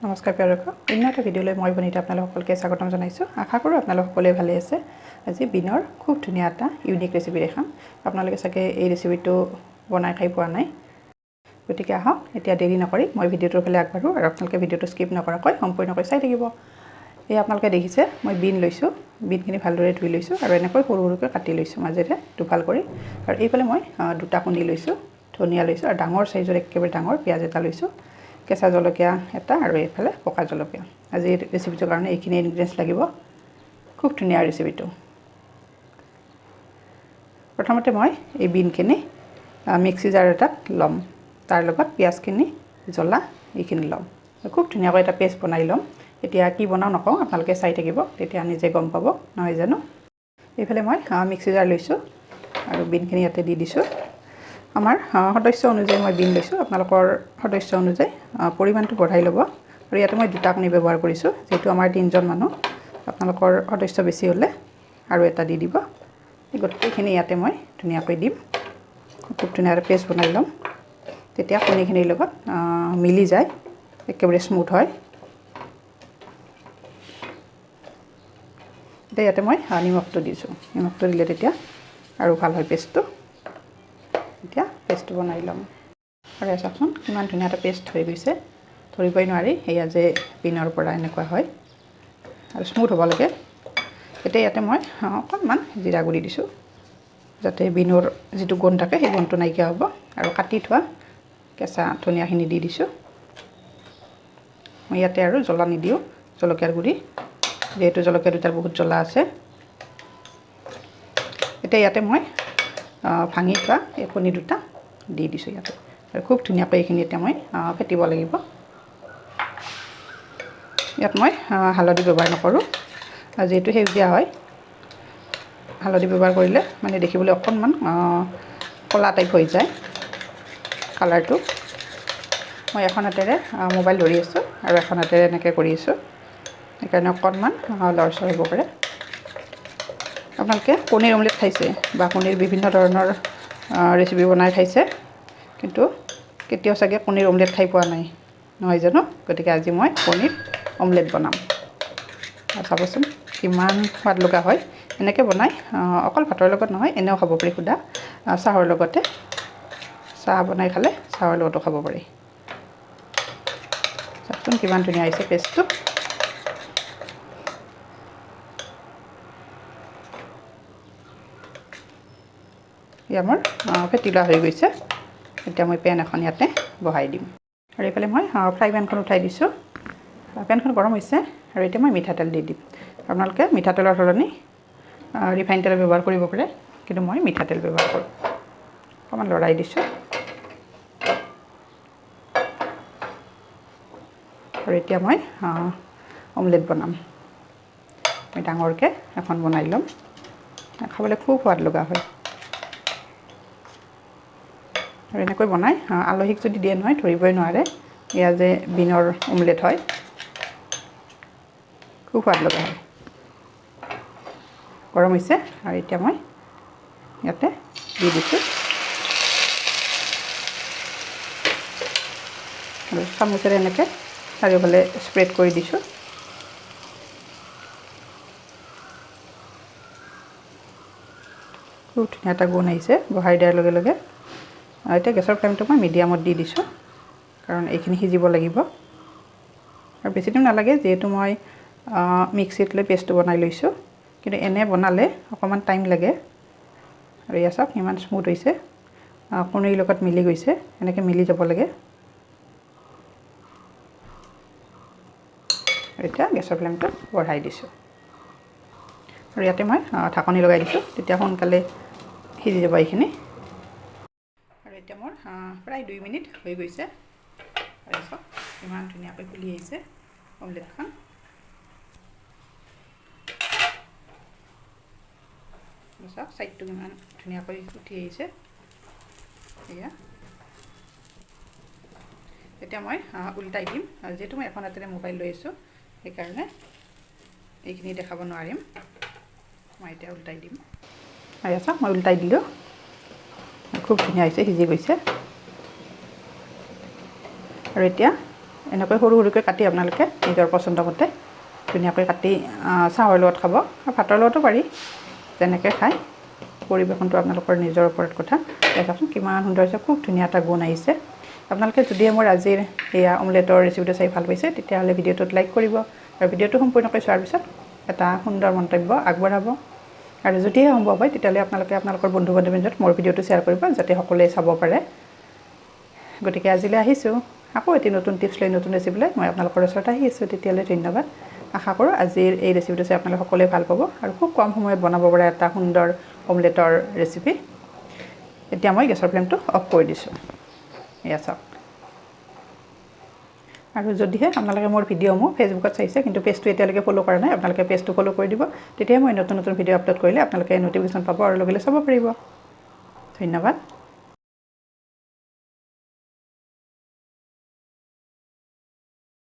নমস্কাৰ প্ৰিয় দৰ্শক, অন্য এটা ভিডিঅ'লৈ মই বনিতা আপোনালোক সকলোকে স্বাগতম জনাইছোঁ। আশা কৰোঁ আপোনালোক সকলোৱে ভালে আছে। আজি বিনৰ খুব ধুনীয়া এটা ইউনিক ৰেচিপি দেখাম। আপোনালোকে চাগে এই ৰেচিপিটো বনাই খাই পোৱা নাই। গতিকে আহক এতিয়া দেৰি নকৰি মই ভিডিঅ'টোৰ ফালে আগবাঢ়োঁ আৰু আপোনালোকে ভিডিঅ'টো স্কিপ নকৰাকৈ সম্পূৰ্ণকৈ চাই থাকিব। এই আপোনালোকে দেখিছে মই বিন লৈছোঁ, বিনখিনি ভালদৰে ধুই লৈছোঁ আৰু এনেকৈ সৰু সৰুকৈ কাটি লৈছোঁ মাজেৰে দুফাল কৰি। আৰু এইফালে মই দুটা কণী লৈছোঁ, ধনিয়া লৈছোঁ আৰু ডাঙৰ চাইজৰ একেবাৰে ডাঙৰ পিঁয়াজ এটা লৈছোঁ, কেঁচা জলকীয়া এটা আৰু এইফালে পকা জলকীয়া। আজি এই ৰেচিপিটোৰ কাৰণে এইখিনি ইনগ্ৰিডিয়েণ্টছ লাগিব। খুব ধুনীয়া ৰেচিপিটো। প্ৰথমতে মই এই বিনখিনি মিক্সি জাৰ এটাত ল'ম, তাৰ লগত পিঁয়াজখিনি, জ্বলা এইখিনি ল'ম। খুব ধুনীয়াকৈ এটা পেষ্ট বনাই ল'ম। এতিয়া কি বনাওঁ নকওঁ, আপোনালোকে চাই থাকিব, তেতিয়া নিজে গম পাব, নহয় জানো। এইফালে মই মিক্সি জাৰ লৈছোঁ আৰু বিনখিনি ইয়াতে দি দিছোঁ। আমাৰ সদস্য অনুযায়ী মই বিন লৈছোঁ, আপোনালোকৰ সদস্য অনুযায়ী পৰিমাণটো বঢ়াই ল'ব। আৰু ইয়াতে মই দুটা কণী ব্যৱহাৰ কৰিছোঁ, যিহেতু আমাৰ 3জন মানুহ। আপোনালোকৰ সদস্য বেছি হ'লে আৰু এটা দি দিব। এই গোটেইখিনি ইয়াতে মই ধুনীয়াকৈ দিম। খুব ধুনীয়াকৈ পেষ্ট বনাই ল'ম, তেতিয়া কণীখিনিৰ লগত মিলি যায়, একেবাৰে স্মুথ হয়। এতিয়া ইয়াতে মই নিমখটো দিছোঁ, নিমখটো দিলে তেতিয়া আৰু ভাল হয় পেষ্টটো। এতিয়া পেষ্টটো বনাই ল'ম। আৰু চাওকচোন কিমান ধুনীয়া এটা পেষ্ট হৈ গৈছে, ধৰিবই নোৱাৰি সেয়া যে বিনৰ পৰা এনেকুৱা হয় আৰু স্মুথ হ'ব লাগে। এতিয়া ইয়াতে মই অকণমান জিৰা গুড়ি দিছোঁ, যাতে বিনৰ যিটো গোন্ধ থাকে সেই গোন্ধটো নাইকিয়া হ'ব। আৰু কাটি থোৱা কেঁচা ধনিয়াখিনি দি দিছোঁ। মই ইয়াতে আৰু জ্বলা নিদিওঁ, জলকীয়াৰ গুড়ি, যিহেতু জলকীয়া দুটাৰ বহুত জ্বলা আছে। এতিয়া ইয়াতে মই ভাঙি থোৱা এই কণী দুটা দি দিছোঁ ইয়াতে। আৰু খুব ধুনীয়াকৈ এইখিনি এতিয়া মই ফেটিব লাগিব। ইয়াত মই হালধি ব্যৱহাৰ নকৰোঁ, যিহেতু সেউজীয়া হয়। হালধি ব্যৱহাৰ কৰিলে মানে দেখিবলৈ অকণমান ক'লা টাইপ হৈ যায় কালাৰটো। মই এখন হাতেৰে মোবাইল ধৰি আছোঁ আৰু এখন হাতেৰে এনেকৈ কৰি আছোঁ, সেইকাৰণে অকণমান লৰচৰ হ'ব পাৰে। আপোনালোকে কণীৰ অমলেট খাইছে বা কণীৰ বিভিন্ন ধৰণৰ ৰেচিপি বনাই খাইছে, কিন্তু কেতিয়াও চাগে কণীৰ অমলেট খাই পোৱা নাই, নহয় জানো। গতিকে আজি মই কণীৰ অমলেট বনাম। আৰু চাবচোন কিমান সোৱাদ লগা হয়। এনেকৈ বনাই অকল ভাতৰ লগত নহয়, এনেও খাব পাৰি, সুদা চাহৰ লগতে। চাহ বনাই খালে চাহৰ লগতো খাব পাৰি। চাওকচোন কিমান ধুনীয়া হৈছে পেষ্টটো। এয়া মোৰ ফেটি লোৱা হৈ গৈছে। এতিয়া মই পেন এখন ইয়াতে বহাই দিম। আৰু এইফালে মই ফ্ৰাই পেনখন উঠাই দিছোঁ। পেনখন গৰম হৈছে আৰু এতিয়া মই মিঠাতেল দি দিম। আপোনালোকে মিঠাতেলৰ সলনি ৰিফাইন তেল ব্যৱহাৰ কৰিব পাৰে, কিন্তু মই মিঠাতেল ব্যৱহাৰ কৰোঁ। অকণমান লৰাই দিছোঁ। আৰু এতিয়া মই অমলেট বনাম। মই ডাঙৰকৈ এখন বনাই ল'ম, খাবলৈ খুব সোৱাদ লগা হয়। আৰু এনেকৈ বনাই আলহীক যদি দিয়ে নহয়, ধৰিবই নোৱাৰে এয়া যে বিনৰ অমলেট হয়। খুব সোৱাদ লগা হয়। গৰম হৈছে আৰু এতিয়া মই ইয়াতে দি দিছোঁ। আৰু চামুচেৰে এনেকৈ চাৰিওফালে স্প্ৰেড কৰি দিছোঁ। খুব ধুনীয়া এটা গোন্ধ আহিছে বহাই দিয়াৰ লগে লগে। এতিয়া গেছৰ ফ্লেমটো মই মিডিয়ামত দি দিছোঁ, কাৰণ এইখিনি সিজিব লাগিব। আৰু বেছি টাইম নালাগে, যিহেতু মই মিক্সিত লৈ পেষ্টটো বনাই লৈছোঁ, কিন্তু এনে বনালে অকণমান টাইম লাগে। আৰু এয়া চাওক ইমান স্মুথ হৈছে, কণীৰ লগত মিলি গৈছে, এনেকৈ মিলি যাব লাগে। আৰু এতিয়া গেছৰ ফ্লেমটো বঢ়াই দিছোঁ। আৰু ইয়াতে মই ঢাকনি লগাই দিছোঁ, তেতিয়া সোনকালে সিজি যাব এইখিনি। আৰু এতিয়া মোৰ প্ৰায় 2 মিনিট হৈ গৈছে। আৰু চাওক ইমান ধুনীয়াকৈ ফুলি আহিছে অমলেটখন। চাওক চাইডটো ইমান ধুনীয়াকৈ উঠি আহিছে। এয়া এতিয়া মই উল্টাই দিম, যিহেতু মই এখন হাতেৰে মোবাইল লৈ আছোঁ, সেইকাৰণে এইখিনি দেখাব নোৱাৰিম। মই এতিয়া উল্টাই দিম। আৰু চাওক মই উল্টাই দিলোঁ, খুব ধুনীয়া হৈছে, সিজি গৈছে। আৰু এতিয়া এনেকৈ সৰু সৰুকৈ কাটি আপোনালোকে নিজৰ পচন্দ মতে ধুনীয়াকৈ কাটি চাহৰ লগত খাব ভাতৰ লগতো পাৰি যেনেকৈ খায় পৰিৱেশনটো আপোনালোকৰ নিজৰ ওপৰত কথা দেখাচোন কিমান সুন্দৰ হৈছে খুব ধুনীয়া এটা গুণ আহিছে আপোনালোকে যদি মোৰ আজিৰ এয়া অমলেটৰ ৰেচিপিটো চাই ভাল পাইছে তেতিয়াহ'লে ভিডিঅ'টোত লাইক কৰিব আৰু ভিডিঅ'টো সম্পূৰ্ণকৈ চোৱাৰ পিছত এটা সুন্দৰ মন্তব্য আগবঢ়াব আৰু যদিহে সম্ভৱ হয় তেতিয়াহ'লে আপোনালোকে আপোনালোকৰ বন্ধু বান্ধৱীৰ মাজত মোৰ ভিডিঅ'টো শ্বেয়াৰ কৰিব যাতে সকলোৱে চাব পাৰে গতিকে আজিলৈ আহিছোঁ আকৌ এটি নতুন টিপছ লৈ নতুন ৰেচিপি লৈ মই আপোনালোকৰ ওচৰত আহি আছোঁ তেতিয়াহ'লে ধন্যবাদ আশা কৰোঁ আজিৰ এই ৰেচিপিটো চাই আপোনালোকে সকলোৱে ভাল পাব আৰু খুব কম সময়ত বনাব পৰা এটা সুন্দৰ অমলেটৰ ৰেচিপি এতিয়া মই গেছৰ ফ্লেমটো অফ কৰি দিছোঁ এয়া চাওক আৰু যদিহে আপোনালোকে মোৰ ভিডিঅ'সমূহ ফেচবুকত চাইছে কিন্তু পেজটো এতিয়ালৈকে ফ'ল' কৰা নাই আপোনালোকে পেজটো ফ'ল' কৰি দিব তেতিয়া মই নতুন নতুন ভিডিঅ' আপলোড কৰিলে আপোনালোকে ন'টিফিকেশ্যন পাব আৰু লগে লগে চাব পাৰিব ধন্যবাদ